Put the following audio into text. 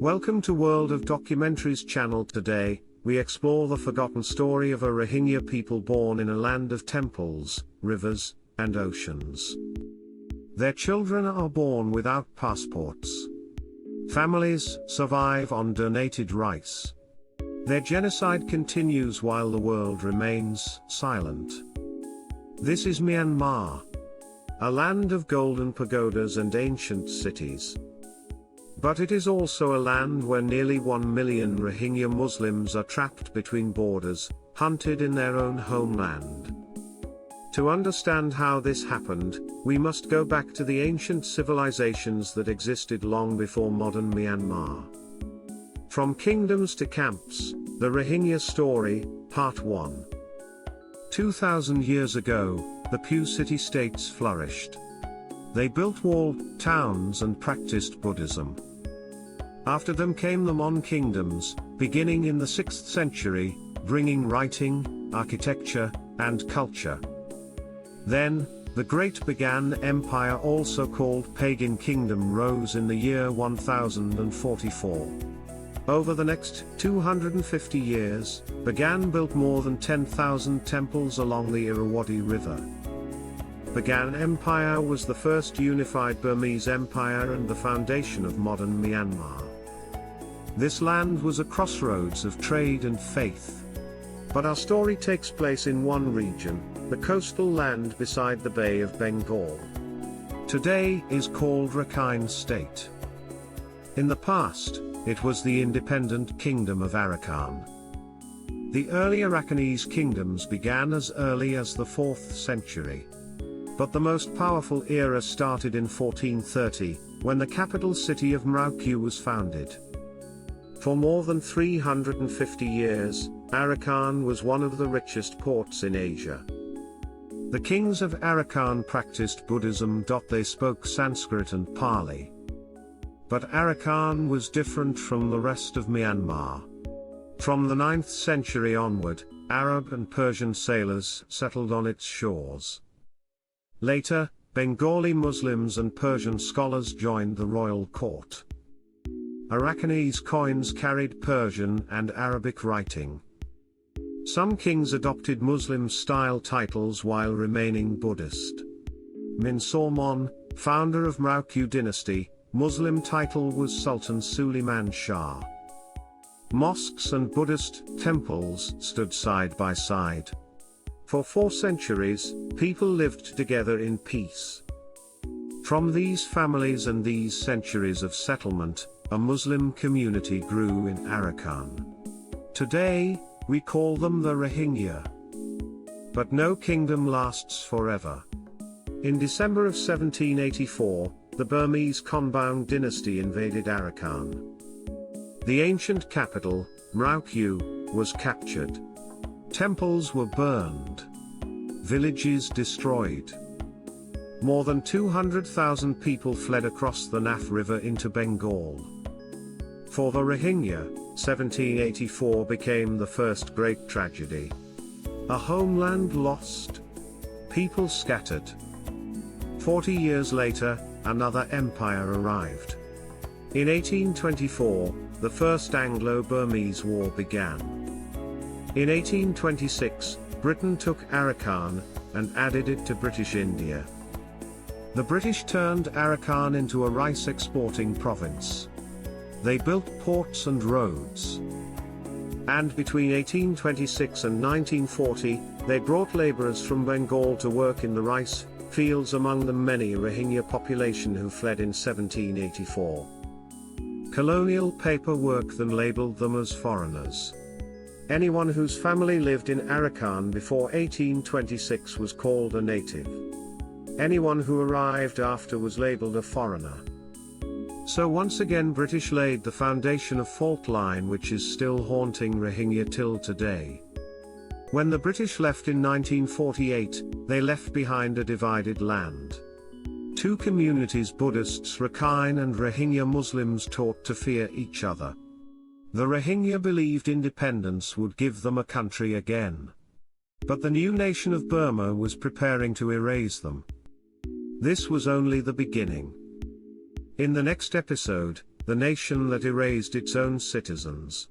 Welcome to World of Documentaries channel. Today, we explore the forgotten story of a Rohingya people born in a land of temples, rivers, and oceans. Their children are born without passports. Families survive on donated rice. Their genocide continues while the world remains silent. This is Myanmar, a land of golden pagodas and ancient cities. But it is also a land where nearly 1 million Rohingya Muslims are trapped between borders, hunted in their own homeland. To understand how this happened, we must go back to the ancient civilizations that existed long before modern Myanmar. From kingdoms to camps, the Rohingya story, Part 1. 2,000 years ago, the Pew city-states flourished. They built walled towns and practiced Buddhism. After them came the Mon kingdoms, beginning in the 6th century, bringing writing, architecture, and culture. Then, the Great Bagan Empire, also called Pagan Kingdom, rose in the year 1044. Over the next 250 years, Bagan built more than 10,000 temples along the Irrawaddy River. Bagan Empire was the first unified Burmese empire and the foundation of modern Myanmar. This land was a crossroads of trade and faith. But our story takes place in one region, the coastal land beside the Bay of Bengal. Today is called Rakhine State. In the past, it was the independent kingdom of Arakan. The early Arakanese kingdoms began as early as the 4th century. But the most powerful era started in 1430, when the capital city of Mraukyu was founded. For more than 350 years, Arakan was one of the richest ports in Asia. The kings of Arakan practiced Buddhism. They spoke Sanskrit and Pali. But Arakan was different from the rest of Myanmar. From the 9th century onward, Arab and Persian sailors settled on its shores. Later, Bengali Muslims and Persian scholars joined the royal court. Arakanese coins carried Persian and Arabic writing. Some kings adopted Muslim-style titles while remaining Buddhist. Min Mon, founder of Mraukyu dynasty, Muslim title was Sultan Suleiman Shah. Mosques and Buddhist temples stood side by side. For 4 centuries, people lived together in peace. From these families and these centuries of settlement, a Muslim community grew in Arakan. Today, we call them the Rohingya. But no kingdom lasts forever. In December of 1784, the Burmese Konbaung dynasty invaded Arakan. The ancient capital, Mraukyu, was captured. Temples were burned. Villages destroyed. More than 200,000 people fled across the Naf River into Bengal. For the Rohingya, 1784 became the first great tragedy. A homeland lost. People scattered. 40 years later, another empire arrived. In 1824, the First Anglo-Burmese War began. In 1826, Britain took Arakan and added it to British India. The British turned Arakan into a rice-exporting province. They built ports and roads. And between 1826 and 1940, they brought laborers from Bengal to work in the rice fields, among them many Rohingya population who fled in 1784. Colonial paperwork then labeled them as foreigners. Anyone whose family lived in Arakan before 1826 was called a native. Anyone who arrived after was labeled a foreigner. So once again British laid the foundation of fault line which is still haunting Rohingya till today. When the British left in 1948, they left behind a divided land. 2 communities, Buddhists Rakhine and Rohingya Muslims, taught to fear each other. The Rohingya believed independence would give them a country again. But the new nation of Burma was preparing to erase them. This was only the beginning. In the next episode, the nation that erased its own citizens.